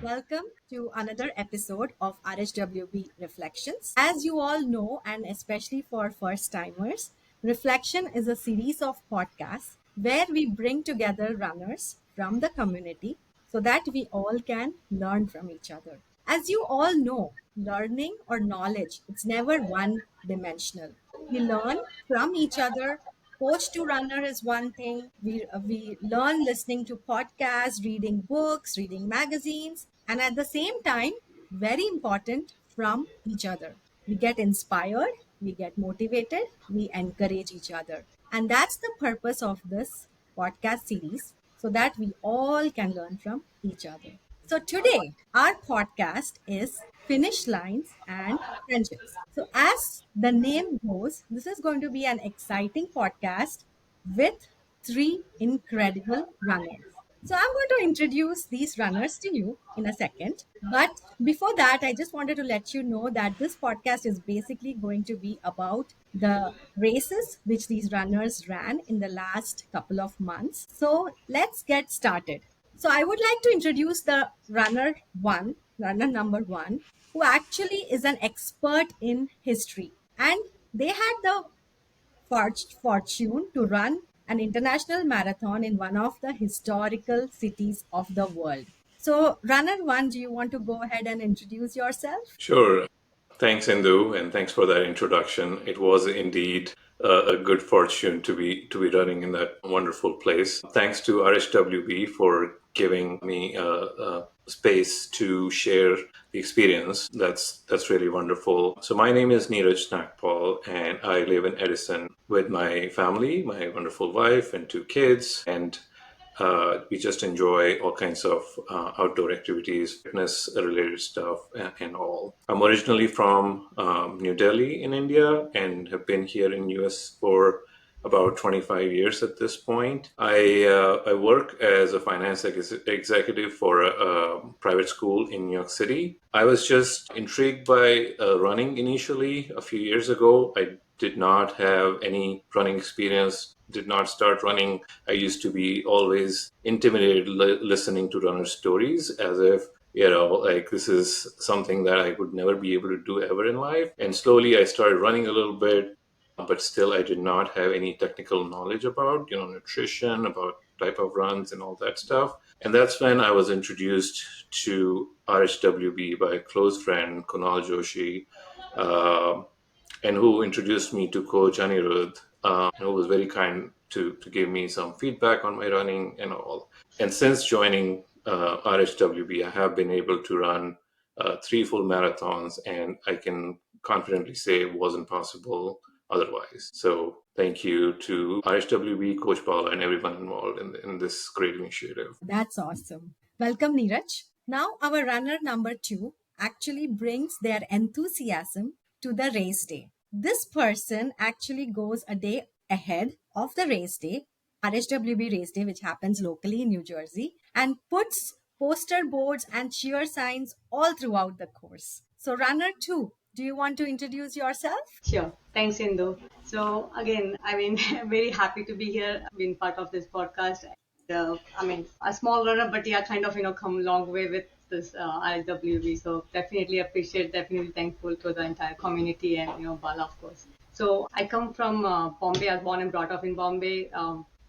Welcome to another episode of RHWB Reflections. As you all know, and especially for first timers, Reflection is a series of podcasts where we bring together runners from the community so that we all can learn from each other. As you all know, learning or knowledge, it's never one dimensional. We learn from each other. Coach to runner is one thing. We learn listening to podcasts, reading books, reading magazines, and at the same time, very important, from each other. We get inspired, we get motivated, we encourage each other. And that's the purpose of this podcast series so that we all can learn from each other. So today, our podcast is Finish Lines and Friendships. So, as the name goes, this is going to be an exciting podcast with three incredible runners. So, I'm going to introduce these runners to you in a second. But before that, I just wanted to let you know that this podcast is basically going to be about the races which these runners ran in the last couple of months. So, let's get started. So I would like to introduce the runner number one, who actually is an expert in history. And they had the fortune to run an international marathon in one of the historical cities of the world. So, runner one, do you want to go ahead and introduce yourself? Sure. Thanks, Indu, and thanks for that introduction. It was indeed a good fortune to be running in that wonderful place. Thanks to RHWB for giving me a space to share the experience. That's really wonderful. So my name is Neeraj Nagpal, and I live in Edison with my family, my wonderful wife and two kids, and we just enjoy all kinds of outdoor activities, fitness related stuff, and all. I'm originally from New Delhi in India and have been here in US for about 25 years at this point. I work as a finance executive for a private school in New York City. I was just intrigued by running initially a few years ago. I did not have any running experience, did not start running. I used to be always intimidated listening to runner stories as if, like this is something that I would never be able to do ever in life. And slowly I started running a little bit, but still I did not have any technical knowledge about, nutrition, about type of runs and all that stuff. And that's when I was introduced to RHWB by a close friend, Kunal Joshi, uh, and who introduced me to Coach Anirudh, who was very kind to give me some feedback on my running and all. And since joining RHWB, I have been able to run three full marathons, and I can confidently say it wasn't possible otherwise. So thank you to RHWB, Coach Paula, and everyone involved in this great initiative. That's awesome. Welcome, Neeraj. Now, our runner number two actually brings their enthusiasm to the race day. This person actually goes a day ahead of the race day, RHWB race day, which happens locally in New Jersey, and puts poster boards and cheer signs all throughout the course. So, runner two, do you want to introduce yourself? Sure. Thanks, Indu. So again, I'm very happy to be here, being part of this podcast. A small runner, but yeah, kind of, come a long way with this RWB. So definitely appreciate, definitely thankful to the entire community and, Bala, of course. So I come from Bombay. I was born and brought up in Bombay.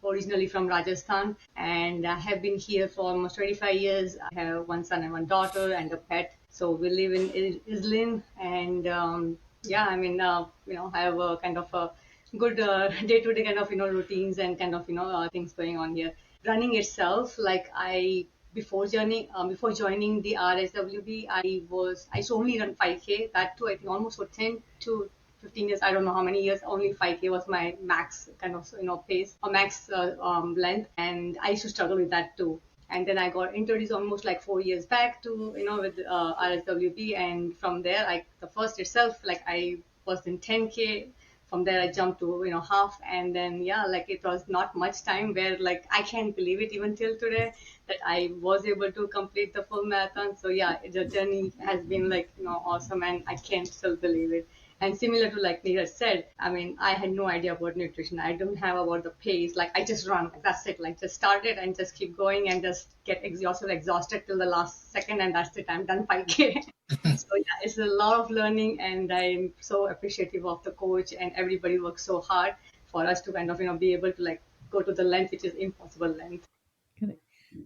Originally from Rajasthan, and I have been here for almost 25 years. I have one son and one daughter and a pet. So we live in Islin, and I have a kind of a good day-to-day kind of routines and kind of things going on here. Running itself, like I before joining the RSWB, I used to only run 5K. That too, I think almost for 10 to 15 years, I don't know how many years, only 5K was my max kind of, pace or max length. And I used to struggle with that too. And then I got introduced almost like 4 years back to, with RSWB. And from there, the first itself, like I was in 10K. From there, I jumped to, half. And then, yeah, like it was not much time where like I can't believe it even till today that I was able to complete the full marathon. So yeah, the journey has been like, awesome, and I can't still believe it. And similar to like Neeraj said, I mean, I had no idea about nutrition. I don't have about the pace. Like I just run. That's it. Like just start it and just keep going and just get exhausted till the last second, and that's it. I'm done 5K. So yeah, it's a lot of learning, and I'm so appreciative of the coach and everybody works so hard for us to kind of be able to like go to the length which is impossible length. Correct.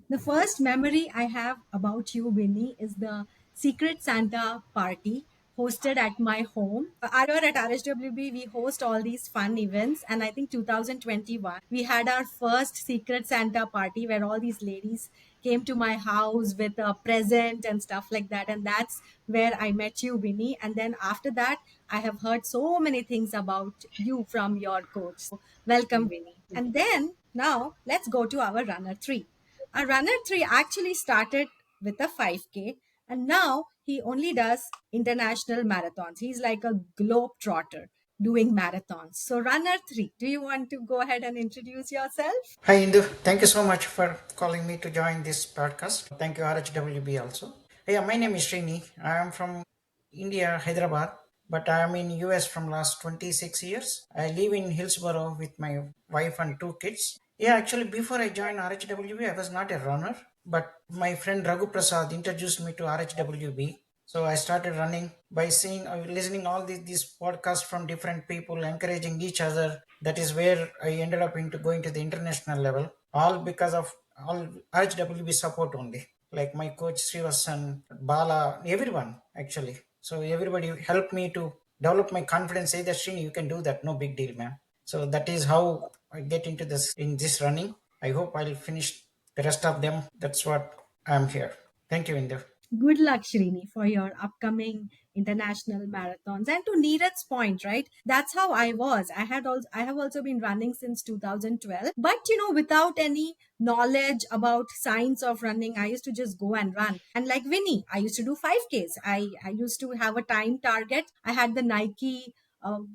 The first memory I have about you, Vinny, is the Secret Santa party hosted at my home. At RHWB, we host all these fun events. And I think 2021, we had our first Secret Santa party where all these ladies came to my house with a present and stuff like that. And that's where I met you, Vinny. And then after that, I have heard so many things about you from your coach. So welcome, Vinny. And then now let's go to our runner three. Our runner three actually started with a 5K, and now he only does international marathons. He's like a globe trotter doing marathons. So, runner three, do you want to go ahead and introduce yourself? Hi Indu, thank you so much for calling me to join this podcast. Thank you RHWB also. Yeah, my name is Srini. I am from India, Hyderabad, but I am in US from last 26 years. I live in Hillsborough with my wife and two kids. Yeah, actually before I joined RHWB, I was not a runner, but my friend Raghu Prasad introduced me to RHWB. So I started running by seeing, listening all these podcasts from different people, encouraging each other. That is where I ended up into going to the international level, all because of all RHWB support only. Like my coach Srivasan, Bala, everyone actually. So everybody helped me to develop my confidence. Say that Srini, you can do that. No big deal, man. So that is how I get into this in this running. I hope I'll finish the rest of them. That's what I'm here. Thank you, Indu. Good luck, Srini, for your upcoming international marathons. And to Neeraj's point, right? That's how I was. I have also been running since 2012, but without any knowledge about science of running, I used to just go and run. And like Vinny, I used to do 5Ks. I used to have a time target. I had the Nike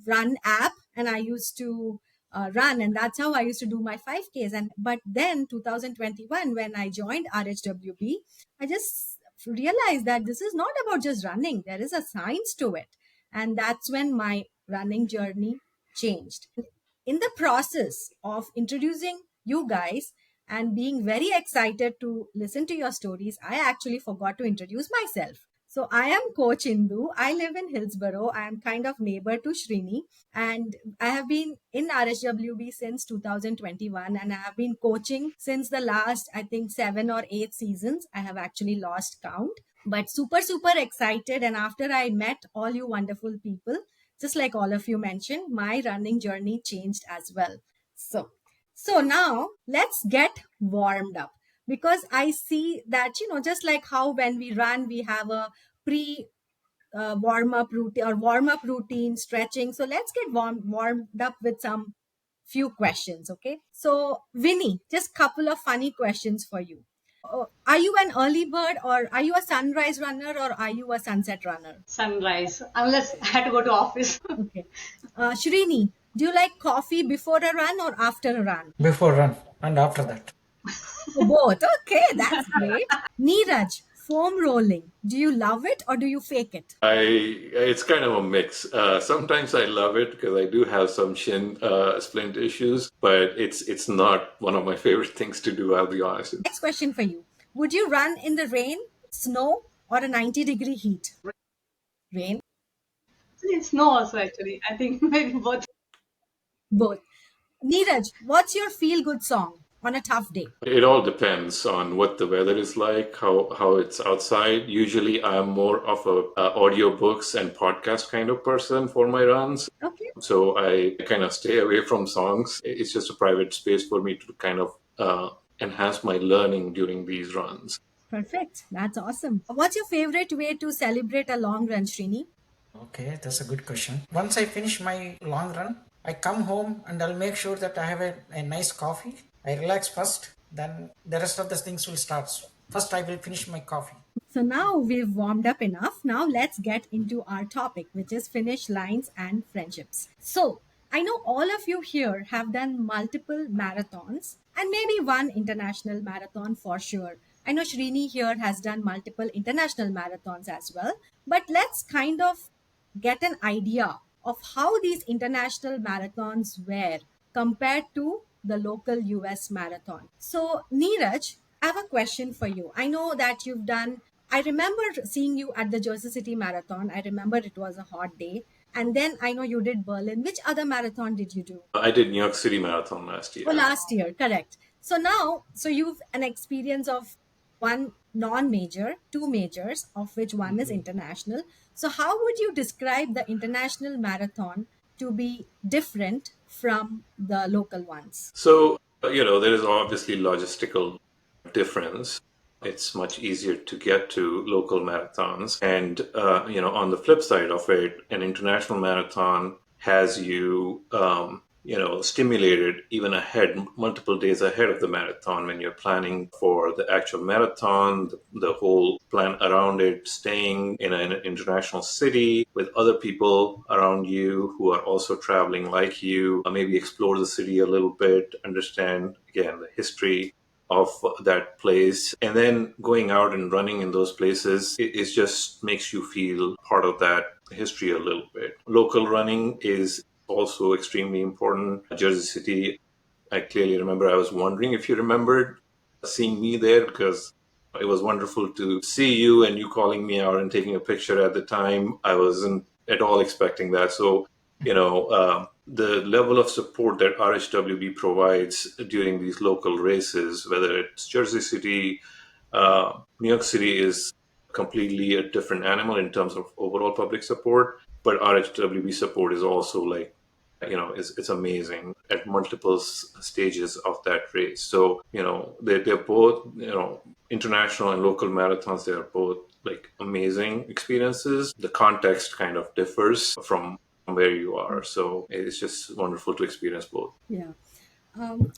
run app, and I used to run, and that's how I used to do my 5Ks. And but then 2021, when I joined RHWB, I just realized that this is not about just running. There is a science to it. And that's when my running journey changed. In the process of introducing you guys and being very excited to listen to your stories, I actually forgot to introduce myself. So I am Coach Indu. I live in Hillsborough. I am kind of neighbor to Srini, and I have been in RHWB since 2021, and I have been coaching since the last, I think, 7 or 8 seasons. I have actually lost count, but super excited. And after I met all you wonderful people, just like all of you mentioned, my running journey changed as well. So now let's get warmed up, because I see that, just like how when we run, we have a pre warm up routine, stretching. So let's get warmed up with some few questions. Okay. So Vinny, just couple of funny questions for you. Are you an early bird, or are you a sunrise runner, or are you a sunset runner? Sunrise, unless I had to go to office. Okay. Shrini, do you like coffee before a run or after a run? Before run and after that. Oh, both. Okay, that's great. Neeraj, foam rolling. Do you love it or do you fake it? It's kind of a mix. Sometimes I love it because I do have some shin splint issues, but it's not one of my favorite things to do. I'll be honest. Next question for you. Would you run in the rain, snow, or a 90-degree heat? Rain, It's no also actually. I think maybe both. both. Neeraj, what's your feel good song on a tough day? It all depends on what the weather is like, how it's outside. Usually, I'm more of a audio books and podcast kind of person for my runs. Okay, So I kind of stay away from songs. It's just a private space for me to kind of enhance my learning during these runs. perfect. That's awesome. What's your favorite way to celebrate a long run, Srini? Okay, that's a good question. Once I finish my long run, I come home and I'll make sure that I have a nice coffee. I relax first, then the rest of the things will start. First, I will finish my coffee. So now we've warmed up enough. Now let's get into our topic, which is finish lines and friendships. So I know all of you here have done multiple marathons and maybe one international marathon for sure. I know Shrini here has done multiple international marathons as well, but let's kind of get an idea of how these international marathons were compared to the local US marathon. So, Neeraj, I have a question for you. I know that you've done, I remember seeing you at the Jersey City Marathon. I remember it was a hot day. And then I know you did Berlin. Which other marathon did you do? I did New York City Marathon last Oh, year. last year, correct. So now, so you've an experience of one non-major, two majors, of which one is international. So how would you describe the international marathon to be different from the local ones? So, there is obviously logistical difference. It's much easier to get to local marathons. And, on the flip side of it, an international marathon has you, stimulated even ahead, multiple days ahead of the marathon when you're planning for the actual marathon, the whole plan around it, staying in an international city with other people around you who are also traveling like you, maybe explore the city a little bit, understand, again, the history of that place, and then going out and running in those places, it just makes you feel part of that history a little bit. Local running is also extremely important. Jersey City, I clearly remember, I was wondering if you remembered seeing me there, because it was wonderful to see you and you calling me out and taking a picture at the time. I wasn't at all expecting that. So, the level of support that RHWB provides during these local races, whether it's Jersey City, New York City, is completely a different animal in terms of overall public support, but RHWB support is also like, it's amazing at multiple stages of that race. So, they're both, international and local marathons, they are both like amazing experiences. The context kind of differs from where you are. So it's just wonderful to experience both. Yeah.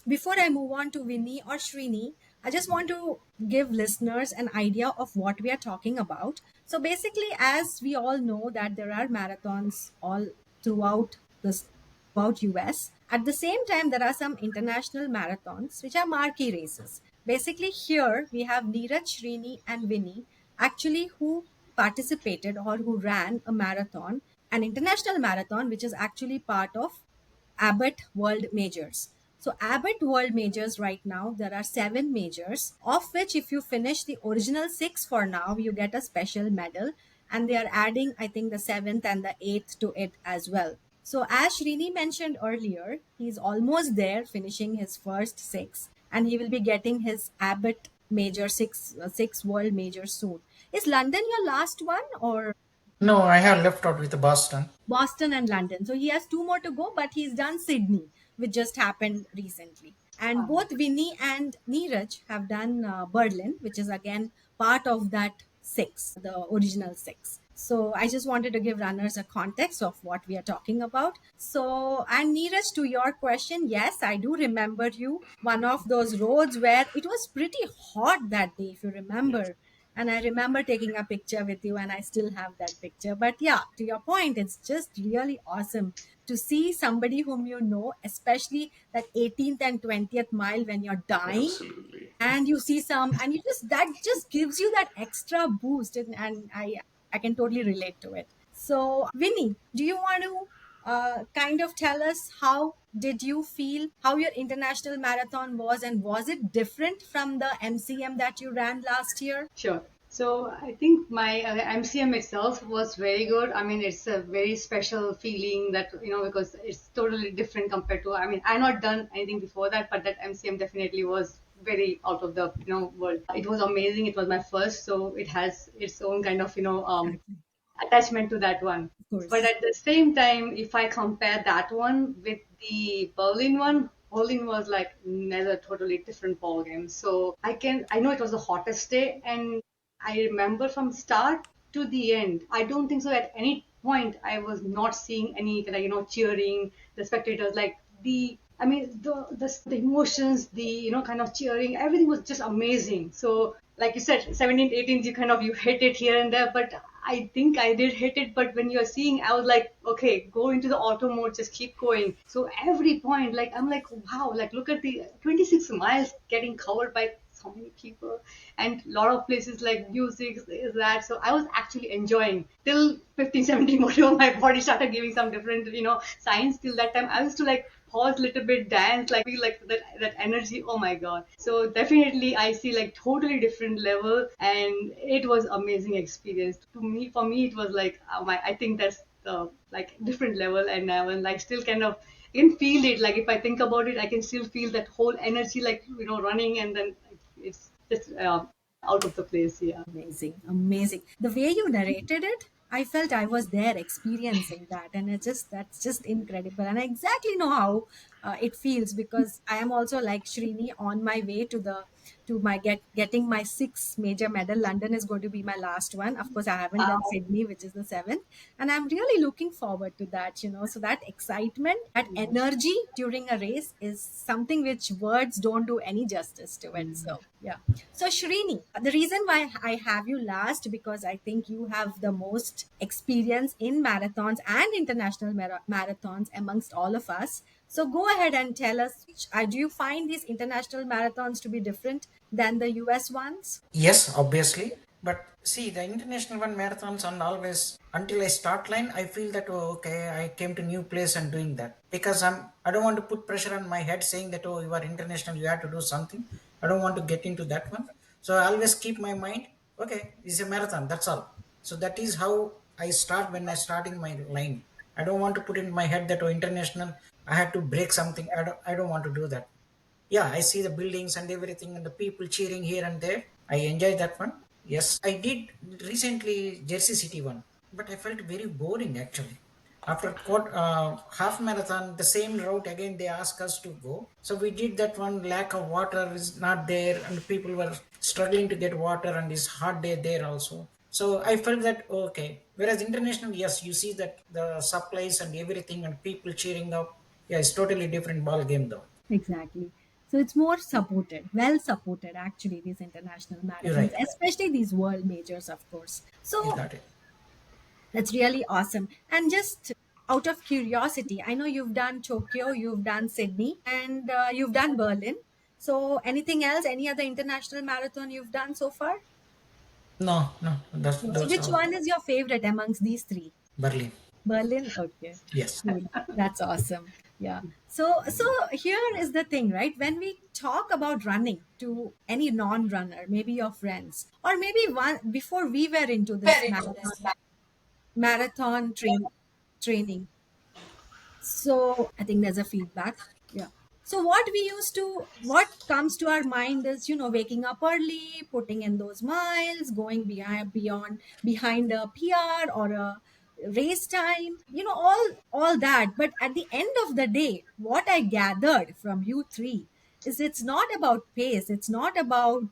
Before I move on to Vinny or Srini, I just want to give listeners an idea of what we are talking about. So basically, as we all know that there are marathons all throughout this throughout US. At the same time, there are some international marathons which are marquee races. Basically, here we have Neeraj, Srini, and Vinny actually who participated or who ran a marathon, an international marathon, which is actually part of Abbott World Majors. So, Abbott World Majors right now, there are seven majors, of which, if you finish the original six for now, you get a special medal. And they are adding, I think, the seventh and the eighth to it as well. So, as Srini mentioned earlier, he's almost there finishing his first six, and he will be getting his Abbott Major six World Major soon. Is London your last one, or No, I have left out with Boston. Boston and London? So he has two more to go, but he's done Sydney, which just happened recently. And both Vinny and Neeraj have done Berlin, which is again part of that six, the original six. So I just wanted to give runners a context of what we are talking about. So, and Neeraj, to your question, yes, I do remember you. One of those roads where it was pretty hot that day, if you Yes, remember. And I remember taking a picture with you, and I still have that picture. But yeah, to your point, it's just really awesome to see somebody whom you know, especially that 18th and 20th mile when you're dying, absolutely. and you see some, and you just, that just gives you that extra boost. And I can totally relate to it. So, Vinny, do you want to kind of tell us how did you feel, how your international marathon was, and was it different from the MCM that you ran last year? Sure. So I think my MCM itself was very good. I mean, it's a very special feeling that, because it's totally different compared to, I mean, I not done anything before that, but that MCM definitely was very out of the, world. It was amazing. It was my first, so it has its own kind of, Exactly. attachment to that one. Of But course. at the same time, if I compare that one with the Berlin one, Berlin was like another totally different ball game. So I know it was the hottest day, and I remember from start to the end, I don't think so at any point I was not seeing any kind of, cheering, the spectators, like I mean, the emotions, the, kind of cheering, everything was just amazing. So, like you said, 17th, 18th, you hit it here and there, but I think I did hit it. But when you're seeing, I was like, okay, go into the auto mode, just keep going. So every point, like, I'm like, wow, like, look at the 26 miles getting covered by so many people, and a lot of places like music is that. So I was actually enjoying till 15, 17, whatever my body started giving some different, signs. Till that time, I used to like pause a little bit, dance, like feel like that energy. Oh my god! So definitely, I see like totally different level, and it was amazing experience to me. For me, it was like I think that's the like different level, and I was like still kind of I can feel it. Like if I think about it, I can still feel that whole energy, like running, and then it's just out of the place. Yeah. Amazing, amazing. The way you narrated it, I felt I was there experiencing that, and that's just incredible. And I exactly know how it feels because I am also like Srini on my way to my getting my sixth major medal. London is going to be my last one. Of course, I haven't done Sydney, which is the seventh, and I'm really looking forward to that. So that excitement, that energy during a race is something which words don't do any justice to it. So yeah. So, Shrini, the reason why I have you last because I think you have the most experience in marathons and international marathons amongst all of us. So, go ahead and tell us do you find these international marathons to be different than the US ones? Yes, obviously. But see, the international one marathons and always until I start line, I feel that okay, I came to new place and doing that because I don't want to put pressure on my head saying that you are international, you have to do something. I don't want to get into that one. So I always keep my mind okay. It's a marathon. That's all. So that is how I start when I starting my line. I don't want to put in my head that international. I had to break something. I don't want to do that. Yeah, I see the buildings and everything and the people cheering here and there. I enjoy that one. Yes, I did recently Jersey City one, but I felt very boring actually. After half marathon, the same route again they asked us to go. So we did that one. Lack of water is not there, and people were struggling to get water, and it's hot day there also. So I felt that okay. Whereas international, yes, you see that the supplies and everything and people cheering up. Yeah, it's totally different ball game though. Exactly. So it's more supported, well supported actually, these international You're marathons, right. especially these world majors, of course. You So got it. that's really awesome. And just out of curiosity, I know you've done Tokyo, you've done Sydney, and you've done Berlin. So anything else, any other international marathon you've done so far? No, no, that's No. So those which all. one is your favorite amongst these three? Berlin. Berlin? Okay. Yes. Cool. That's awesome. Yeah. So here is the thing, right? When we talk about running to any non-runner, maybe your friends, or maybe one before we were into this training. So I think there's a feedback. Yeah. So what comes to our mind is, waking up early, putting in those miles, going behind a PR or a race time, all that. But at the end of the day, what I gathered from you three is it's not about pace. It's not about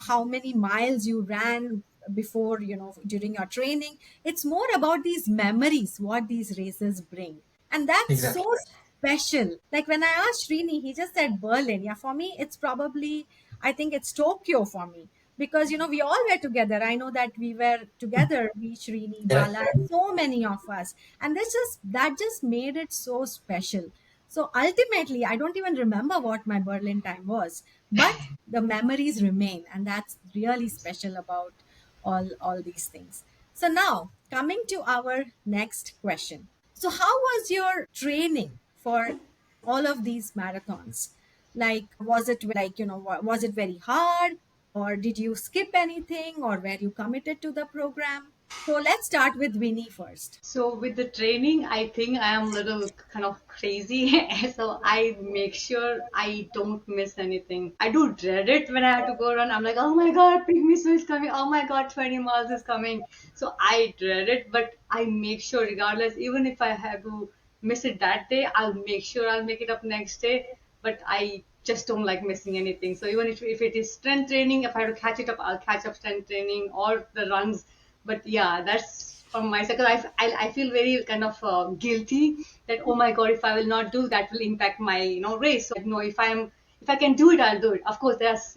how many miles you ran before, during your training. It's more about these memories, what these races bring. And that's so Exactly. special. Like when I asked Srini, he just said Berlin. Yeah, for me, it's probably, I think it's Tokyo for me. Because, we all were together. I know that we were together, we, Srini, Yeah. Bala, and so many of us. And that just made it so special. So ultimately, I don't even remember what my Berlin time was, but the memories remain. And that's really special about all these things. So now, coming to our next question. So, how was your training for all of these marathons? Like, was it like, was it very hard? Or did you skip anything? Or were you committed to the program? So, let's start with Vinny first. So with the training, I think I am a little kind of crazy. So I make sure I don't miss anything. I do dread it when I have to go run. I'm like, oh my God, Pygmy Sue is coming. Oh my God, 20 miles is coming. So I dread it, but I make sure regardless, even if I have to miss it that day, I'll make sure I'll make it up next day. But I just don't like missing anything. So even if it is strength training, if I have to catch it up, I'll catch up strength training or the runs. But yeah, that's from my side. 'Cause I feel very kind of guilty that oh my god, if I will not do that, will impact my race. So no, if I can do it, I'll do it. Of course, there's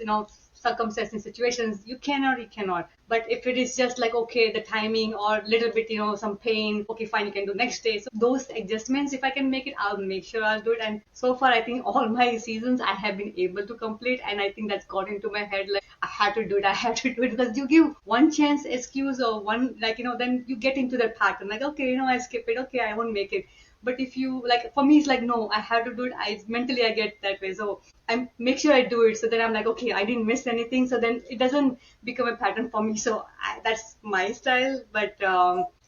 circumstances and situations, you can or you cannot. But if it is just like, okay, the timing or little bit, some pain, okay, fine, you can do next day. So those adjustments, if I can make it, I'll make sure I'll do it. And so far, I think all my seasons I have been able to complete. And I think that's got into my head, like, I had to do it, I had to do it. Because you give one chance excuse or one, like, then you get into that pattern, like, okay, I skip it, okay, I won't make it. But if you, like, for me, it's like, no, I have to do it. I mentally, I get that way. So I make sure I do it. So then I'm like, okay, I didn't miss anything. So then it doesn't become a pattern for me. So that's my style. But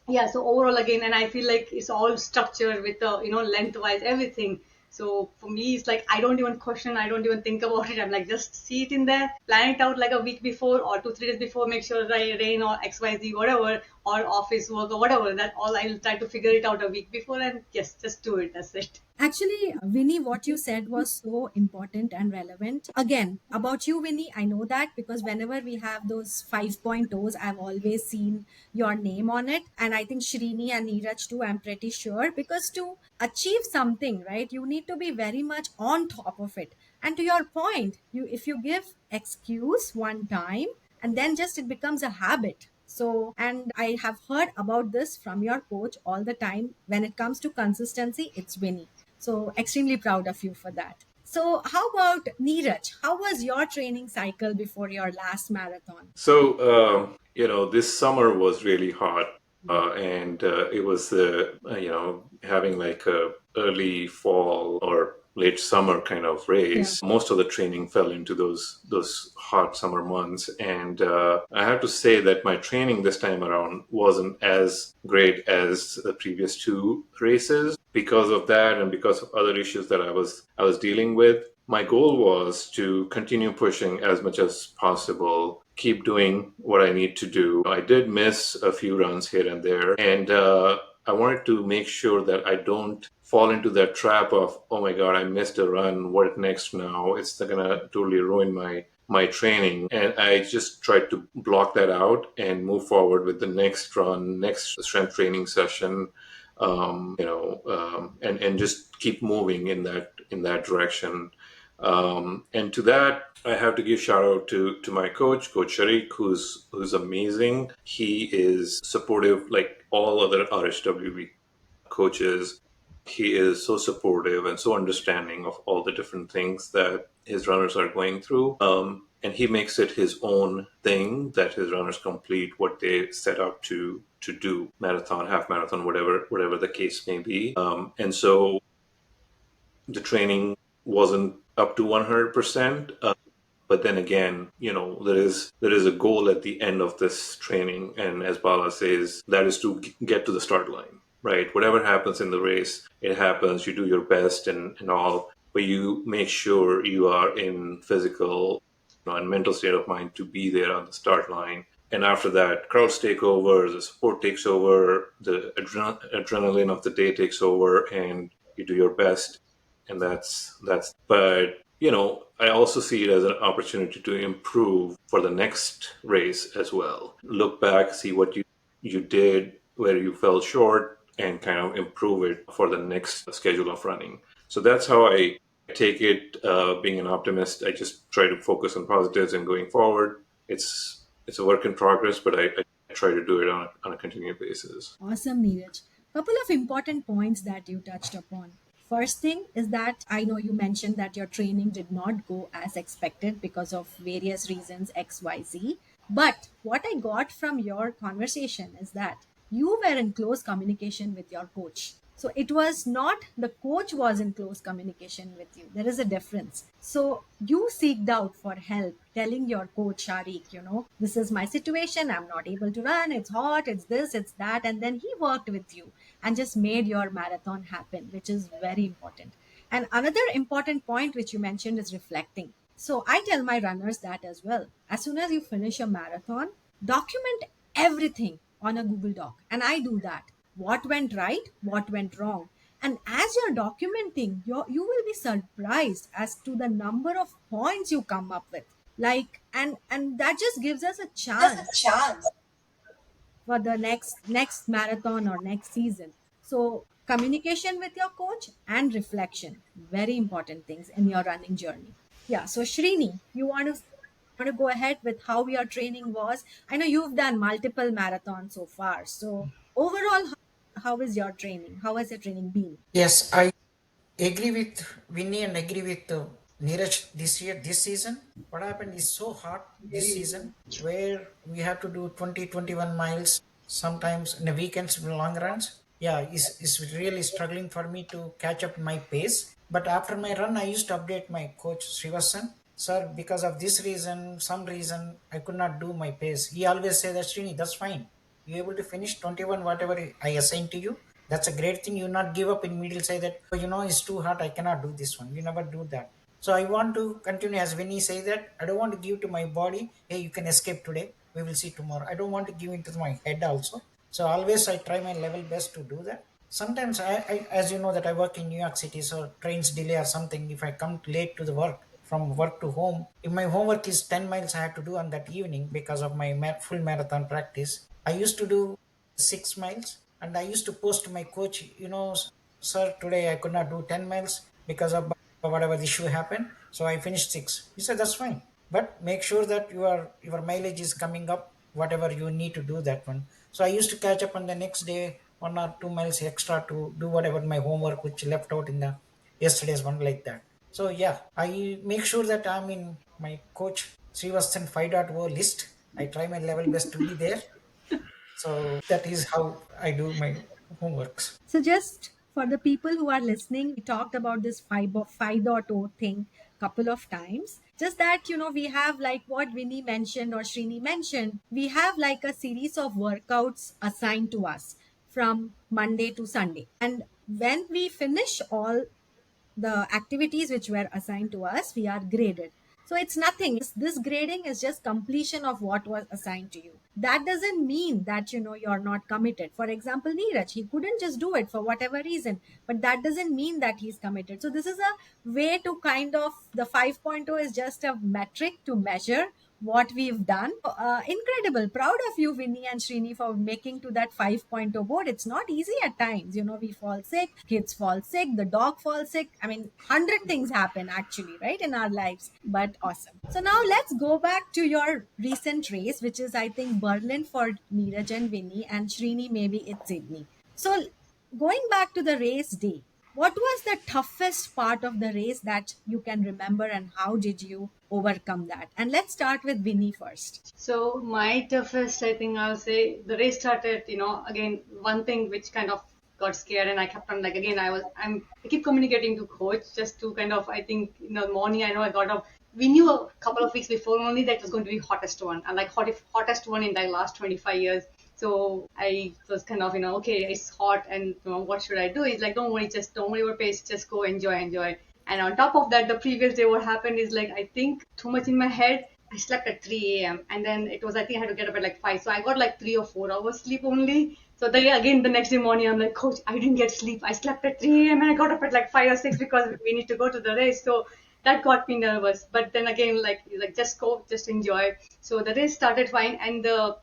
yeah, so overall, again, and I feel like it's all structured with the, lengthwise, everything. So for me, it's like I don't even question, I don't even think about it. I'm like, just see it in there, plan it out like a week before or 2 3 days before. Make sure I rain or XYZ, whatever, or office work or whatever. That all I'll try to figure it out a week before, and yes, just do it. That's it. Actually, Vinny, what you said was so important and relevant. Again, about you, Vinny, I know that because whenever we have those 5.0s, I've always seen your name on it. And I think Srini and Neeraj too, I'm pretty sure. Because to achieve something, right, you need to be very much on top of it. And to your point, if you give excuse one time and then just it becomes a habit. So, and I have heard about this from your coach all the time. When it comes to consistency, it's Vinny. So, extremely proud of you for that. So, how about Neeraj? How was your training cycle before your last marathon? So, this summer was really hot, and it was, having like a early fall or late summer kind of Yeah. race. Most of the training fell into those hot summer months, and I have to say that my training this time around wasn't as great as the previous two races because of that and because of other issues that I was dealing with. My goal was to continue pushing as much as possible, keep doing what I need to do. I did miss a few runs here and there, and I wanted to make sure that I don't fall into that trap of, oh my God, I missed a run. What next now? It's gonna totally ruin my training. And I just tried to block that out and move forward with the next run, next strength training session, and just keep moving in that direction. And to that, I have to give shout out to my coach, Coach Sharik, who's amazing. He is supportive, like all other RHWB coaches. He is so supportive and so understanding of all the different things that his runners are going through. And he makes it his own thing that his runners complete what they set out to do, marathon, half marathon, whatever the case may be. And so the training wasn't up to 100%. But then again, there is a goal at the end of this training, and as Bala says, that is to get to the start line, right? Whatever happens in the race, it happens. You do your best and all, but you make sure you are in physical, and mental state of mind to be there on the start line. And after that, crowds take over, the support takes over, the adrenaline of the day takes over, and you do your best, and that's. But I also see it as an opportunity to improve for the next race as well. Look back, see what you did, where you fell short, and kind of improve it for the next schedule of running. So that's how I take it. Being an optimist, I just try to focus on positives and going forward. It's a work in progress, but I try to do it on a continued basis. Awesome, Neeraj. Couple of important points that you touched upon. First thing is that I know you mentioned that your training did not go as expected because of various reasons XYZ. But what I got from your conversation is that you were in close communication with your coach. So it was not the coach was in close communication with you. There is a difference. So you seeked out for help, telling your coach Sharik, this is my situation. I'm not able to run. It's hot. It's this. It's that. And then he worked with you and just made your marathon happen, which is very important. And another important point which you mentioned is reflecting. So I tell my runners that as well. As soon as you finish a marathon, document everything on a Google Doc. And I do that. What went right, what went wrong. And as you're documenting, you will be surprised as to the number of points you come up with. Like, and that just gives us a Just a chance chance. for the next marathon or next season. So communication with your coach and reflection, very important things in your running journey. Yeah. So Shrini, you want to? want to go ahead with how your training was? I know you've done multiple marathons so far. So overall, how is your training? How has your training been? Yes, I agree with Vinny and agree with Neeraj this year, this season. What happened is so hot this season where we have to do 20, 21 miles sometimes in the weekends, in long runs. Yeah, it's really struggling for me to catch up my pace. But after my run, I used to update my coach, Srivasan. Sir, because of this reason, some reason, I could not do my pace. He always say that, Srini, that's fine. You able to finish 21, whatever I assigned to you. That's a great thing. You not give up in middle, say that, oh, it's too hard. I cannot do this one. We never do that. So I want to continue as Vinny say that I don't want to give to my body, hey, you can escape today. We will see tomorrow. I don't want to give into my head also. So always I try my level best to do that. Sometimes as you know that I work in New York City, so trains delay or something. If I come late to the work, from work to home, if my homework is 10 miles I have to do on that evening because of my full marathon practice, I used to do 6 miles, and I used to post to my coach, sir, today I could not do 10 miles because of whatever issue happened. So I finished six. He said, that's fine. But make sure that your mileage is coming up, whatever you need to do that one. So I used to catch up on the next day 1 or 2 miles extra to do whatever my homework which left out in the yesterday's one, like that. So yeah, I make sure that I'm in my coach Srivasan 5.0 list. I try my level best to be there. So that is how I do my homeworks. So just for the people who are listening, we talked about this 5.0 thing couple of times. Just that, we have like what Vinny mentioned or Srini mentioned, we have like a series of workouts assigned to us from Monday to Sunday. And when we finish all the activities which were assigned to us, we are graded. So it's nothing. This grading is just completion of what was assigned to you. That doesn't mean that you're not committed. For example, Neeraj, he couldn't just do it for whatever reason, but that doesn't mean that he's committed. So this is a way to kind of, the 5.0 is just a metric to measure what we've done. Incredible. Proud of you, Vinny and Srini, for making to that 5.0 board. It's not easy at times. We fall sick, kids fall sick, the dog falls sick. I mean, 100 things happen actually, right, in our lives, but awesome. So now let's go back to your recent race, which is, I think, Berlin for Neeraj and Vinny, and Srini, maybe it's Sydney. So going back to the race day, what was the toughest part of the race that you can remember, and how did you overcome that? And let's start with Vinny first. So my toughest, I think I'll say the race started, again, one thing which kind of got scared and I kept on like, again, I keep communicating to coach just to kind of, I think, morning, I know I got up. We knew a couple of weeks before only that it was going to be hottest one and like hottest one in the last 25 years. So I was kind of, okay, it's hot and what should I do? It's like, don't worry, just don't worry about pace, just go enjoy. And on top of that, the previous day, what happened is like, I think too much in my head. I slept at 3 a.m. and then it was, I think I had to get up at like 5. So I got like 3 or 4 hours sleep only. So then again, the next day morning, I'm like, coach, I didn't get sleep. I slept at 3 a.m. and I got up at like 5 or 6 because we need to go to the race. So that got me nervous. But then again, like just go, just enjoy. So the race started fine. And the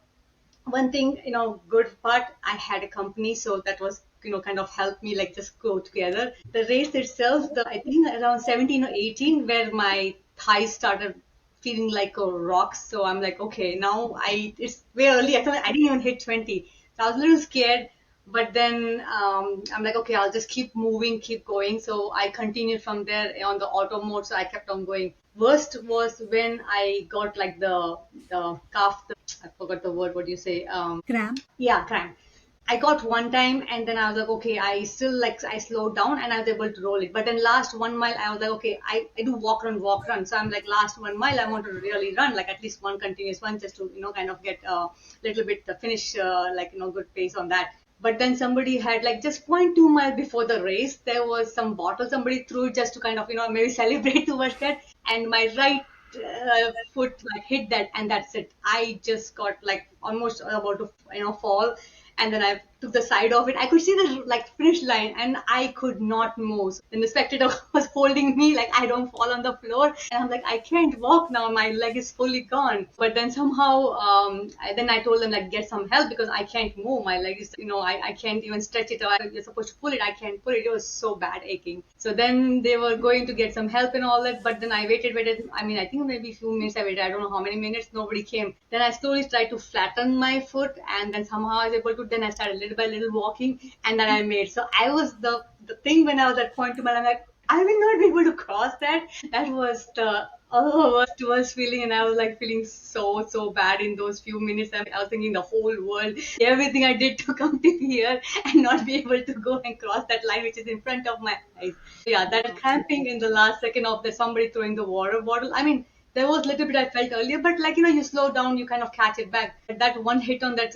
one thing, good part, I had a company, so that was, kind of helped me like just go together. The race itself, I think around 17 or 18, where my thighs started feeling like a rock. So I'm like, okay, now it's way early. I thought I didn't even hit 20. So I was a little scared, but then I'm like, okay, I'll just keep moving, keep going. So I continued from there on the auto mode. So I kept on going. Worst was when I got like the calf. I forgot the word. What do you say? Cram. Yeah, cramp. I got one time and then I was like, okay, I still like, I slowed down and I was able to roll it. But then last 1 mile, I was like, okay, I do walk, run. So I'm like, last 1 mile, I want to really run, like at least one continuous one just to, kind of get a little bit the finish, like, good pace on that. But then somebody had like just 0.2 mile before the race, there was some bottle somebody threw it just to kind of, maybe celebrate towards that. And my right foot like hit that and that's it. I just got like almost about to fall, and then I took the side of it, I could see the like finish line, and I could not move. So then the spectator was holding me like I don't fall on the floor, and I'm like, I can't walk now. My leg is fully gone. But then somehow, then I told them like get some help because I can't move. My leg is, I can't even stretch it. Or you're supposed to pull it. I can't pull it. It was so bad aching. So then they were going to get some help and all that. But then I waited. I mean, I think maybe a few minutes I waited. I don't know how many minutes. Nobody came. Then I slowly tried to flatten my foot, and then somehow I was able to. Then I started little by little walking, and then I made. So I was the thing when I was at point to my, I'm like, I will not be able to cross that. That was the worst feeling, and I was like feeling so bad in those few minutes. I was thinking the whole world, everything I did to come to here and not be able to go and cross that line which is in front of my eyes. So yeah, that cramping in the last second of the somebody throwing the water bottle. I mean, there was a little bit I felt earlier, but like you slow down, you kind of catch it back. But that one hit on that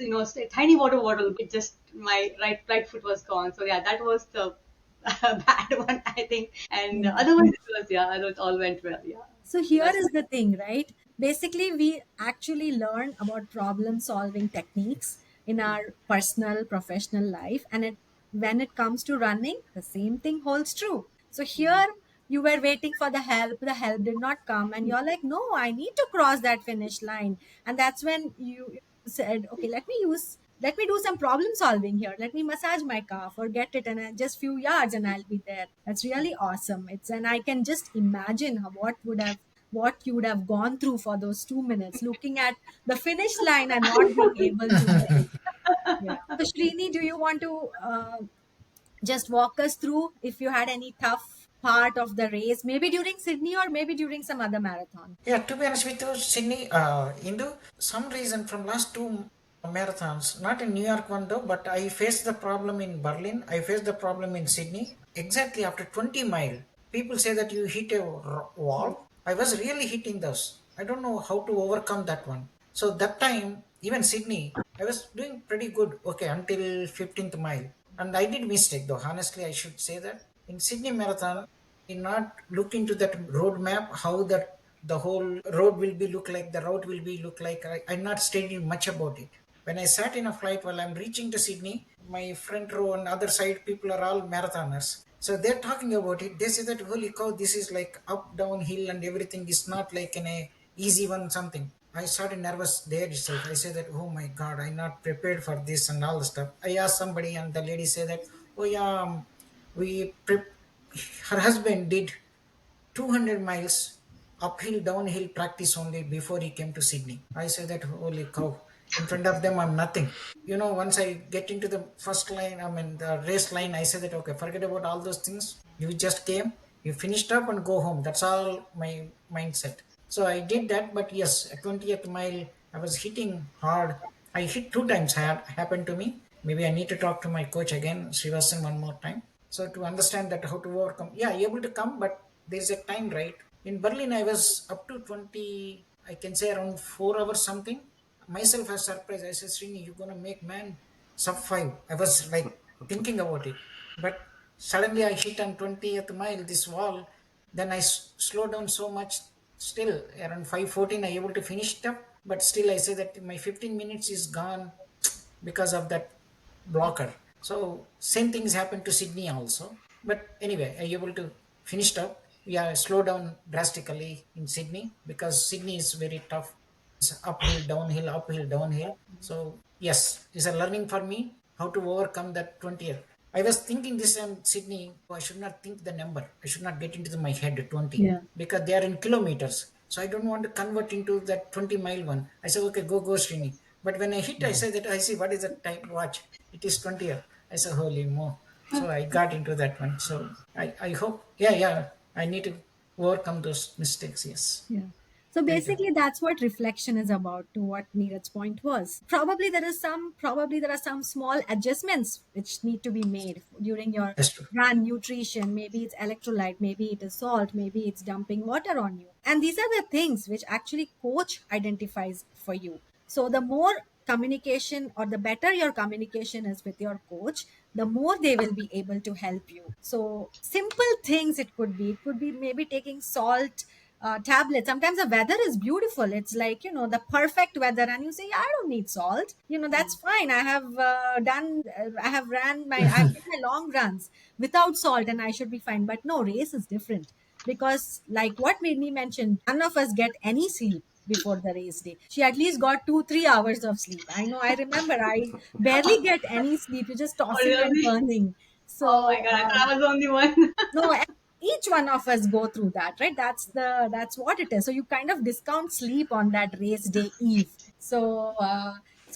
tiny water bottle, it just my right foot was gone. So yeah, that was the bad one, I think. And Yeah. otherwise, it was, yeah, it all went well. Yeah. So So here that's is the thing, right? Basically, we actually learn about problem solving techniques in our personal, professional life. And when it comes to running, the same thing holds true. So here you were waiting for the help did not come, and you're like, no, I need to cross that finish line. And that's when you said, okay, let me do some problem solving here. Let me massage my car, forget it, and just few yards, and I'll be there. That's really awesome. And I can just imagine what you would have gone through for those 2 minutes, looking at the finish line and not being able to make it. Yeah. So Srini, do you want to just walk us through if you had any tough part of the race, maybe during Sydney or maybe during some other marathon? Yeah, to be honest with you, Sydney, Indu, some reason from last two marathons, not in New York one though, but I faced the problem in Berlin. I faced the problem in Sydney. Exactly after 20 mile, people say that you hit a wall. I was really hitting those. I don't know how to overcome that one. So that time, even Sydney, I was doing pretty good. Okay, until 15th mile, and I did mistake though. Honestly, I should say that in Sydney marathon, did not look into that road map how that the whole road will be look like, the route will be look like. I'm not studying much about it. When I sat in a flight while I'm reaching to Sydney, my front row and other side people are all marathoners, so they're talking about it. They say that holy cow, this is like up down hill and everything is not like in a easy one something. I started nervous there itself. I say that, oh my god, I'm not prepared for this and all the stuff. I asked somebody and the lady said that, oh yeah, we her husband did 200 miles uphill downhill practice only before he came to Sydney. I say that, holy cow, in front of them I'm nothing. Once I get into the first line, I mean the race line, I say that, okay, forget about all those things. You just came, you finished up and go home. That's all my mindset. So I did that. But yes, at 20th mile I was hitting hard. I hit two times, happened to me. Maybe I need to talk to my coach again, Srivasan, one more time, so to understand that how to overcome. Yeah, able to come, but there's a time, right? In Berlin I was up to 20, I can say around 4 hours something. Myself as surprised. I said, Srini, you're gonna make man sub 5. I was like thinking about it. But suddenly I hit on 20th mile this wall. Then I slowed down so much. Still around 5:14 I able to finish it up. But still I say that my 15 minutes is gone because of that blocker. So same things happened to Sydney also. But anyway, I able to finish up. Yeah, slow down drastically in Sydney because Sydney is very tough. It's uphill, downhill, uphill, downhill. So yes, it's a learning for me how to overcome that 20th. I was thinking this in Sydney, I should not think the number. I should not get into my head 20 Yeah. because they are in kilometers. So I don't want to convert into that 20-mile one. I said, okay, go, Srini. But when I hit, I said that I see what is the time watch. It is 20. I said, holy mo. So I got into that one. So I hope, yeah, I need to overcome those mistakes. Yes. Yeah. So Thank you. basically, that's what reflection is about. To what Neeraj's point was, probably there are some small adjustments which need to be made during your That's true. run. Nutrition, maybe it's electrolyte, maybe it is salt, maybe it's dumping water on you, and these are the things which actually coach identifies for you. So the more communication or the better your communication is with your coach, the more they will be able to help you. So simple things, it could be maybe taking salt tablet. Sometimes the weather is beautiful. It's like, the perfect weather. And you say, I don't need salt. That's fine. I have I've did my long runs without salt and I should be fine. But no, race is different because, like what Vinny mentioned, none of us get any sleep before the race day. She at least got 2-3 hours of sleep. I know. I remember I barely get any sleep. You're just Oh, tossing and really? turning. Oh my So, God, I thought I was the only one. no, and each one of us go through that, right? That's what it is. So you kind of discount sleep on that race day eve. So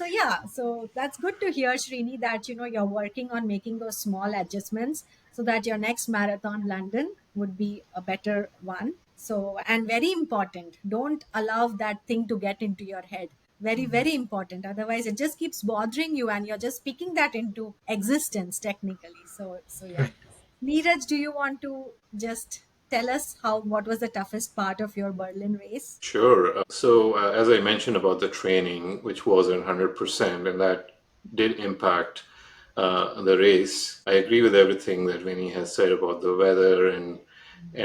yeah, so that's good to hear, Srini, that you're working on making those small adjustments so that your next marathon, London, would be a better one. So, and very important, don't allow that thing to get into your head. Very, very important. Otherwise, it just keeps bothering you, and you're just speaking that into existence technically. So yeah. Right. Neeraj, do you want to just tell us what was the toughest part of your Berlin race? Sure. So, as I mentioned about the training, which wasn't 100%, and that did impact the race, I agree with everything that Vinny has said about the weather and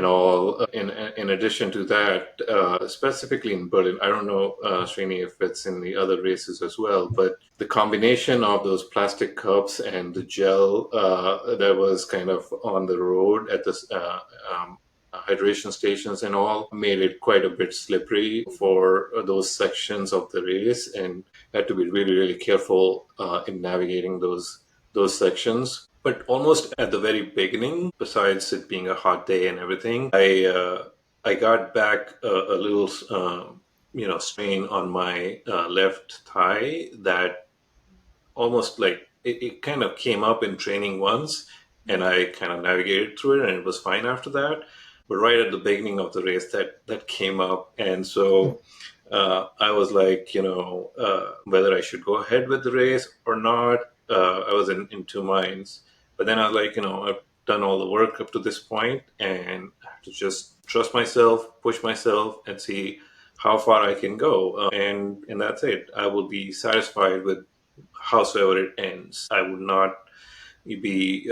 all. In addition to that, specifically in Berlin, I don't know, Srini, if it's in the other races as well, but the combination of those plastic cups and the gel that was kind of on the road at this hydration stations and all made it quite a bit slippery for those sections of the race, and had to be really, really careful in navigating those sections. But almost at the very beginning, besides it being a hot day and everything, I got back a little strain on my left thigh that almost like it kind of came up in training once, and I kind of navigated through it and it was fine after that. But right at the beginning of the race, that came up, and so I was like, whether I should go ahead with the race or not. I was in two minds, but then I was like, I've done all the work up to this point, and I have to just trust myself, push myself, and see how far I can go, and that's it. I will be satisfied with howsoever it ends. I would not be,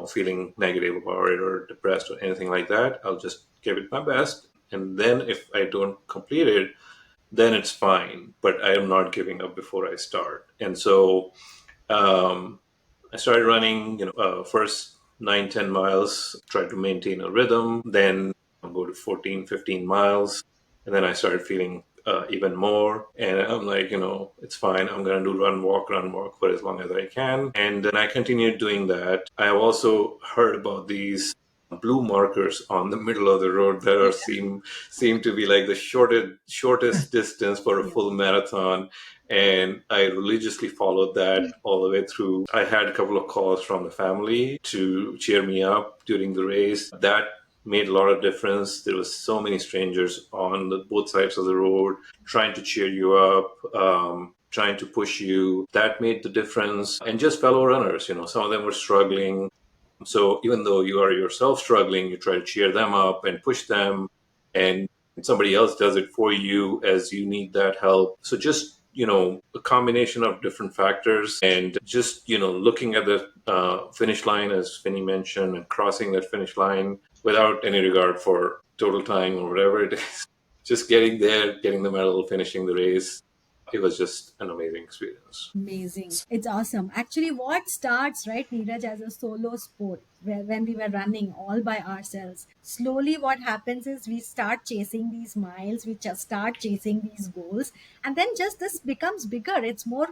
feeling negative about it or depressed or anything like that. I'll just give it my best. And then if I don't complete it, then it's fine. But I am not giving up before I start. And so um, I started running, first 9-10 miles, tried to maintain a rhythm, then I'll go to 14-15 miles. And then I started feeling even more. And I'm like, it's fine. I'm going to do run, walk for as long as I can. And then I continued doing that. I have also heard about these blue markers on the middle of the road that are seem to be like the shortest distance for a Yeah. full marathon, and I religiously followed that all the way through. I had a couple of calls from the family to cheer me up during the race. That made a lot of difference. There was so many strangers on both sides of the road trying to cheer you up, trying to push you. That made the difference. And just fellow runners, some of them were struggling. So even though you are yourself struggling, you try to cheer them up and push them, and somebody else does it for you as you need that help. So just, a combination of different factors, and just, looking at the finish line, as Vinny mentioned, and crossing that finish line without any regard for total time or whatever it is, just getting there, getting the medal, finishing the race. It was just an amazing experience. Amazing. It's awesome. Actually, what starts, right, Neeraj, as a solo sport, where when we were running all by ourselves, slowly what happens is we start chasing these miles, we just start chasing these goals, and then just this becomes bigger. It's more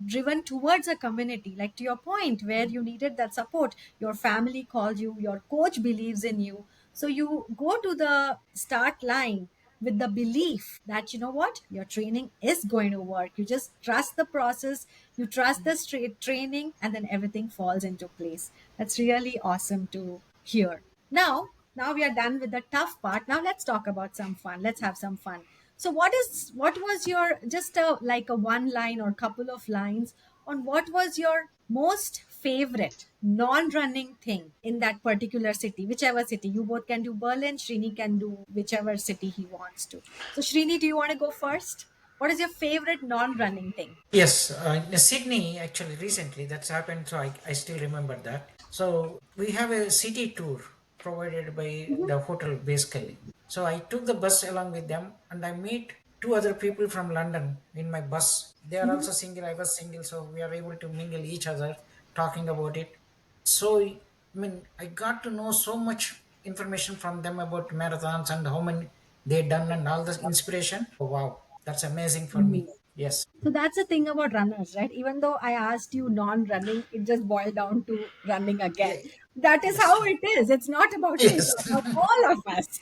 driven towards a community, like to your point where you needed that support. Your family called you, your coach believes in you, so you go to the start line with the belief that you know what, your training is going to work. You just trust the process, you trust the straight training, and then everything falls into place. That's really awesome to hear. Now we are done with the tough part. Now let's talk about some fun. Let's have some fun. So what was your, just a like a one line or couple of lines on what was your most favorite non-running thing in that particular city, whichever city. You both can do Berlin, Srini can do whichever city he wants to. So Srini, do you want to go first? What is your favorite non-running thing? Yes, in Sydney, actually, recently that's happened, so I still remember that. So we have a city tour provided by Mhm. the hotel basically. So I took the bus along with them, and I meet two other people from London in my bus. They are also single. I was single, so we are able to mingle each other, talking about it. So I mean, I got to know so much information from them about marathons and how many they done and all this inspiration. Oh wow, that's amazing for me. Amazing. Yes. So that's the thing about runners, right? Even though I asked you non-running, it just boiled down to running Yeah. again. That is Yes. how it is. It's not about you, it's Yes. about all of us.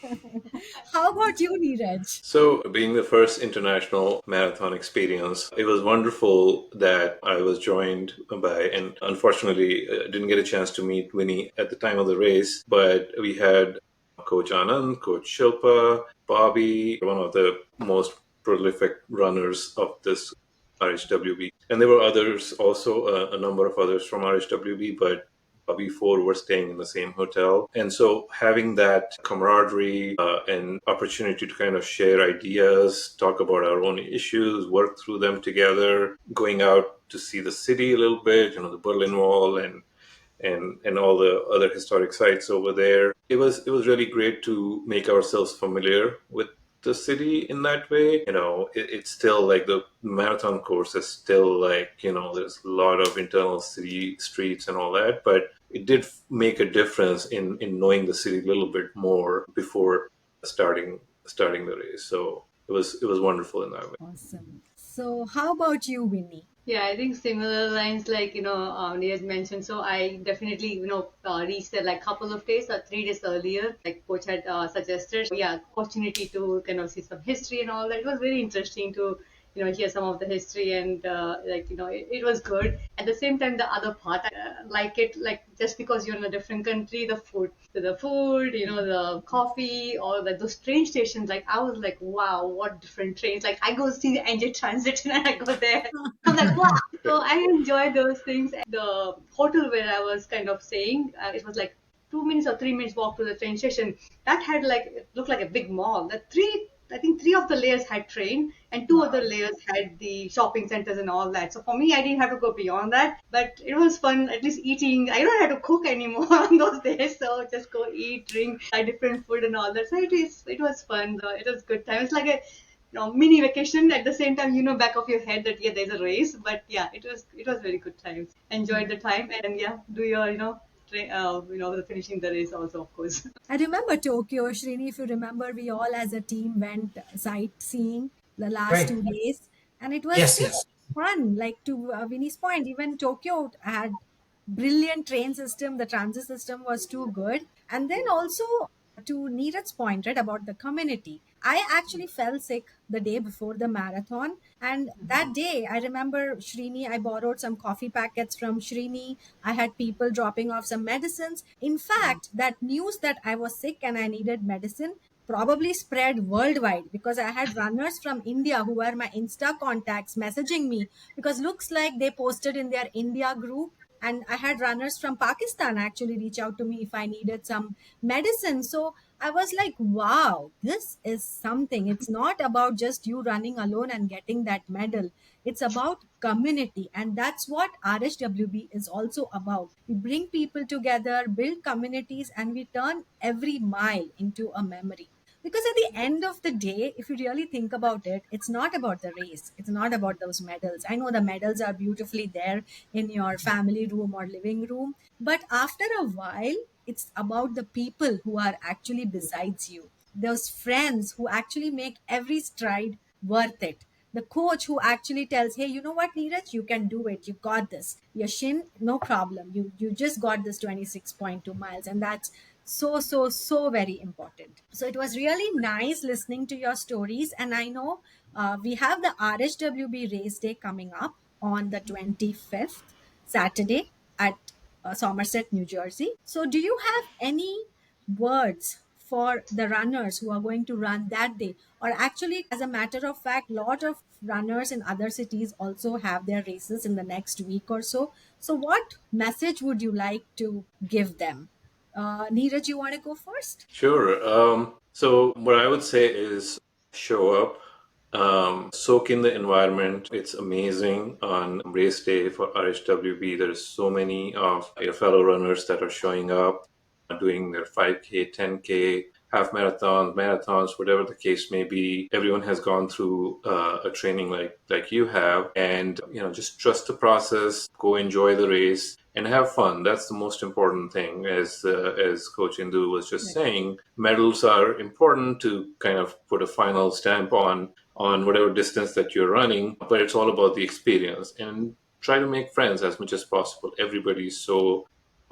How about you, Neeraj? So, being the first international marathon experience, it was wonderful that I was joined by, and unfortunately, didn't get a chance to meet Vinny at the time of the race, but we had Coach Anand, Coach Shilpa, Bobby, one of the most prolific runners of this RHWB. And there were others also, a number of others from RHWB, but we four were staying in the same hotel. And so having that camaraderie and opportunity to kind of share ideas, talk about our own issues, work through them together, going out to see the city a little bit, the Berlin Wall and all the other historic sites over there. It was really great to make ourselves familiar with the city in that way. It's still like the marathon course is still like, there's a lot of internal city streets and all that, but it did make a difference in knowing the city a little bit more before starting the race. So it was wonderful in that way. Awesome. So, how about you, Winnie? Yeah, I think similar lines like Neeraj mentioned. So I definitely reached there like couple of days or 3 days earlier, like coach had suggested. So yeah, opportunity to kind of see some history and all that. It was very interesting to hear some of the history and it was good. At the same time, the other part like it like just because you're in a different country, the food, the coffee, all that those train stations. Like I was like, wow, what different trains! Like I go see the NJ Transit and I go there. I'm like, wow. So I enjoy those things. The hotel where I was kind of staying, it was like 2 minutes or 3 minutes walk to the train station. That had like it looked like a big mall. I think three of the layers had train and two other layers had the shopping centers and all that. So for me, I didn't have to go beyond that, but it was fun. At least eating, I don't have to cook anymore on those days, so just go eat, drink, try different food and all that. So it was fun. It was good time. It's like a mini vacation at the same time, back of your head that yeah, there's a race. But yeah, it was very good time. Enjoyed the time and yeah, do your the finishing the race also, of course. I remember Tokyo, Srini. If you remember, we all as a team went sightseeing the last Right. 2 days, and it was Yes. just Yes. fun. Like to Vinny's point, even Tokyo had brilliant train system. The transit system was too good, and then also to Neeraj's point, right, about the community. I actually fell sick the day before the marathon, and that day I remember Srini. I borrowed some coffee packets from Srini. I had people dropping off some medicines. In fact, that news that I was sick and I needed medicine probably spread worldwide because I had runners from India who were my Insta contacts messaging me because looks like they posted in their India group. And I had runners from Pakistan actually reach out to me if I needed some medicine. So I was like, wow, this is something. It's not about just you running alone and getting that medal. It's about community. And that's what RHWB is also about. We bring people together, build communities, and we turn every mile into a memory. Because at the end of the day, if you really think about it, it's not about the race. It's not about those medals. I know the medals are beautifully there in your family room or living room. But after a while, it's about the people who are actually besides you, those friends who actually make every stride worth it. The coach who actually tells, hey, you know what, Neeraj, you can do it. You got this. Your shin, no problem. You just got this 26.2 miles. And that's so, so, so very important. So it was really nice listening to your stories. And I know we have the RHWB race day coming up on the 25th, Saturday at Somerset, New Jersey. So, do you have any words for the runners who are going to run that day? Or actually, as a matter of fact, lot of runners in other cities also have their races in the next week or so. So, what message would you like to give them? Neeraj, you want to go first? Sure. So what I would say is show up, soak in the environment. It's amazing on race day for RHWB. There's so many of your fellow runners that are showing up, doing their 5K, 10K. half marathons, whatever the case may be. Everyone has gone through a training like you have, and just trust the process, go enjoy the race, and have fun. That's the most important thing. As Coach Indu was just Right. saying, medals are important to kind of put a final stamp on whatever distance that you're running, but it's all about the experience, and try to make friends as much as possible. Everybody's so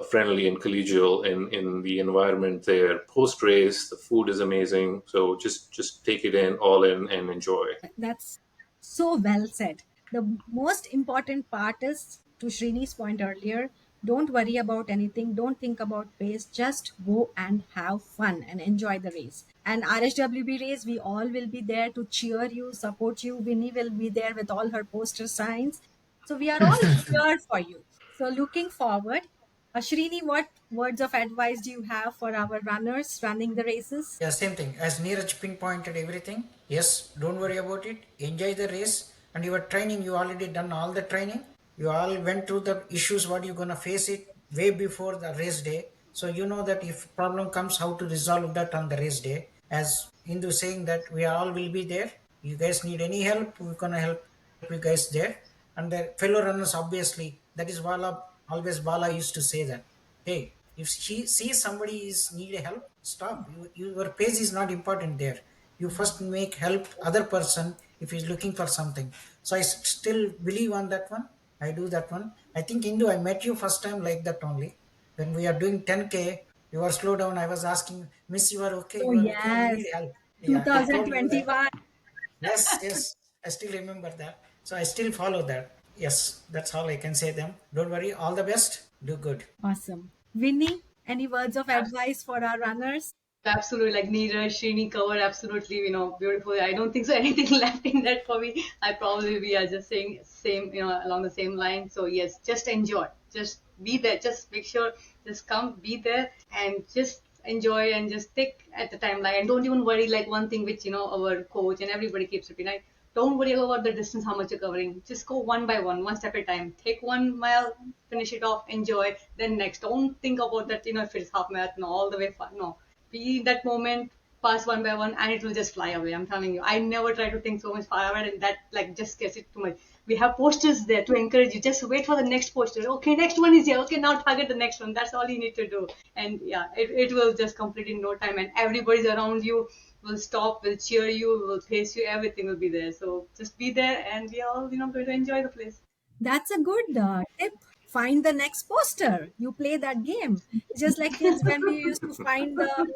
friendly and collegial in the environment there. Post race, the food is amazing. So just take it in all in and enjoy. That's so well said. The most important part is, to Srini's point earlier, don't worry about anything, don't think about pace, just go and have fun and enjoy the race. And RHWB race, we all will be there to cheer you, support you. Vinny will be there with all her poster signs. So we are all here for you. So looking forward. Srini, what words of advice do you have for our runners running the races? Yeah, same thing. As Neeraj pinpointed everything. Yes, don't worry about it. Enjoy the race. And your training, you already done all the training. You all went through the issues, what you're gonna face it way before the race day. So you know that if problem comes, how to resolve that on the race day. As Indu saying that we all will be there. You guys need any help, we're gonna help you guys there. And the fellow runners, obviously, that is Bala. Always Bala used to say that. Hey, if she sees somebody is need help, stop. Your pace is not important there. You first make help other person if he's looking for something. So I still believe on that one. I do that one. I think Indu, I met you first time like that only. When we are doing 10K, you are slow down. I was asking, Miss, you are okay? Oh, You are okay? You yes, need help? Yeah, I told you that. 2021. Yes, yes. I still remember that. So I still follow that. Yes, that's all I can say them. Don't worry. All the best. Do good. Awesome. Vinny, any words of advice for our runners? Absolutely, like Neeraj, Srini covered absolutely, beautifully. I don't think so anything left in that for me. I probably be just saying same, along the same line. So yes, just enjoy, just be there, just make sure, just come, be there, and just enjoy and just take at the timeline. And don't even worry. Like one thing which our coach and everybody keeps repeating. Like, don't worry about the distance, how much you're covering. Just go one by one step at a time. Take 1 mile, finish it off, enjoy. Then next, don't think about that. If it's half marathon all the way far. No, be in that moment, pass one by one, and it will just fly away. I'm telling you, I never try to think so much far away, and that like just gets it too much. We have posters there to encourage you. Just wait for the next poster. Okay, next one is here. Okay, now target the next one. That's all you need to do. And yeah, it will just complete in no time, and everybody's around you will stop, will cheer you, will pace you. Everything will be there. So just be there, and we are all going to enjoy the place. That's a good tip. Find the next poster. You play that game. It's just like kids when we used to find the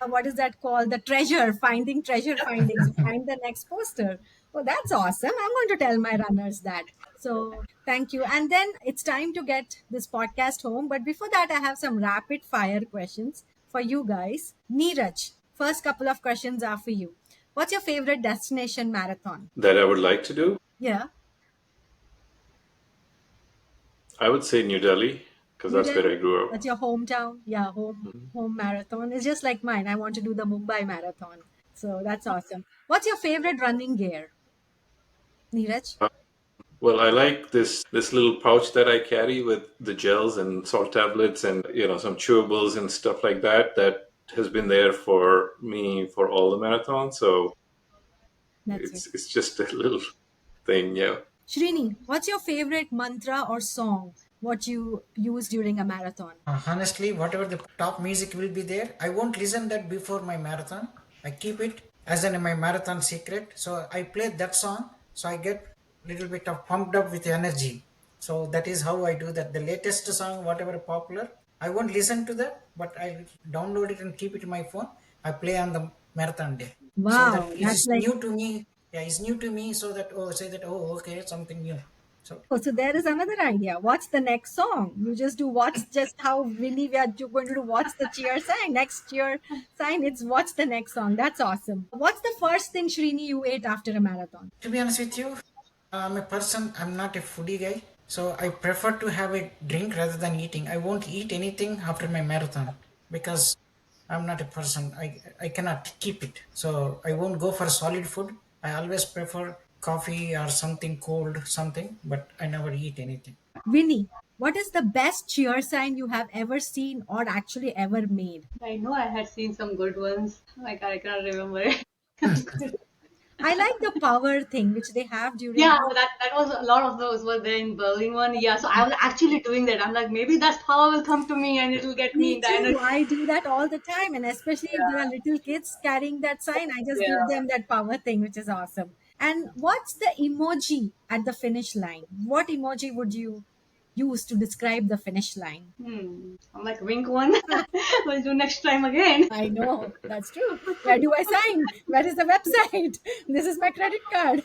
what is that called? The treasure, finding treasure finding. So find the next poster. Oh, that's awesome. I'm going to tell my runners that. So thank you. And then it's time to get this podcast home. But before that, I have some rapid fire questions for you guys. Neeraj, first couple of questions are for you. What's your favorite destination marathon? That I would like to do. Yeah. I would say New Delhi because New that's where I Delhi, grew up. that's your hometown. Yeah, home marathon. It's just like mine. I want to do the Mumbai marathon. So that's awesome. What's your favorite running gear, Neeraj? Well, I like this little pouch that I carry with the gels and salt tablets and some chewables and stuff like that. That has been there for me for all the marathons. So That's it. it's just a little thing, yeah. Srini, what's your favorite mantra or song? What you use during a marathon? Honestly, whatever the top music will be there, I won't listen that before my marathon. I keep it as in my marathon secret. So I play that song, so I get little bit of pumped up with energy. So that is how I do that. The latest song, whatever popular, I won't listen to that, but I download it and keep it in my phone. I play on the marathon day, so that Wow, it that's is like, new to me. Yeah, it's new to me. So that say that okay, something new. So oh, so there is another idea. What's the next song? You just do what's just how Vinny we are going to do what's the cheer sign? Next cheer sign, it's what's the next song. That's awesome. What's the first thing, Srini, you ate after a marathon? to be honest with you, I'm a person, I'm not a foodie guy. So I prefer to have a drink rather than eating. I won't eat anything after my marathon because I'm not a person. I cannot keep it. So I won't go for solid food. I always prefer coffee or something cold, something, but I never eat anything. Vinny, what is the best cheer sign you have ever seen or actually ever made? I know I had seen some good ones. Like I cannot remember. I like the power thing which they have during Yeah, the. that was a lot of those were there in Berlin one. Yeah, so I was actually doing that. I'm like, maybe that's power will come to me and it'll get me Me the too. energy. I do that all the time. And especially if there are Yeah, little kids carrying that sign, I just give yeah. them that power thing, which is awesome. And what's the emoji at the finish line? What emoji would you use to describe the finish line? I'm like wink one. We'll do next time again. I know, that's true. Where do I sign? Where is the website? This is my credit card.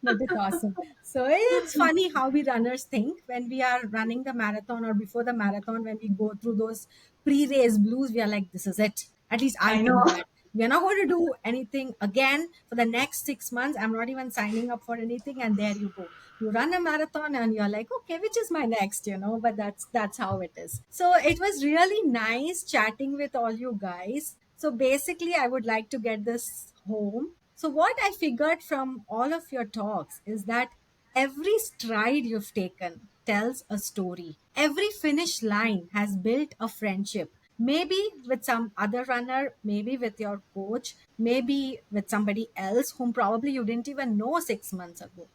But it's awesome. So it's funny how we runners think when we are running the marathon or before the marathon, when we go through those pre-race blues, we are like, this is it. At least I I know. think that. We are not going to do anything again for the next 6 months. I'm not even signing up for anything. And there you go. You run a marathon and you're like, okay, which is my next, but that's how it is. So it was really nice chatting with all you guys. So basically, I would like to get this home. So, what I figured from all of your talks is that every stride you've taken tells a story. Every finish line has built a friendship. Maybe with some other runner, maybe with your coach, maybe with somebody else whom probably you didn't even know 6 months ago.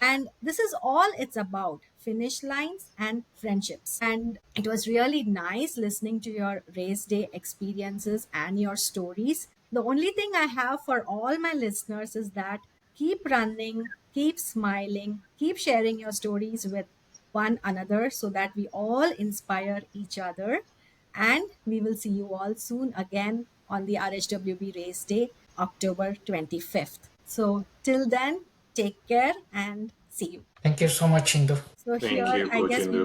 And this is all it's about, finish lines and friendships. And it was really nice listening to your race day experiences and your stories. The only thing I have for all my listeners is that keep running, keep smiling, keep sharing your stories with one another so that we all inspire each other. And we will see you all soon again on the RHWB Race Day, October 25th. So, till then, take care and see you. Thank you so much, Indu. So, Thank here, you, I Coach guess we Indu.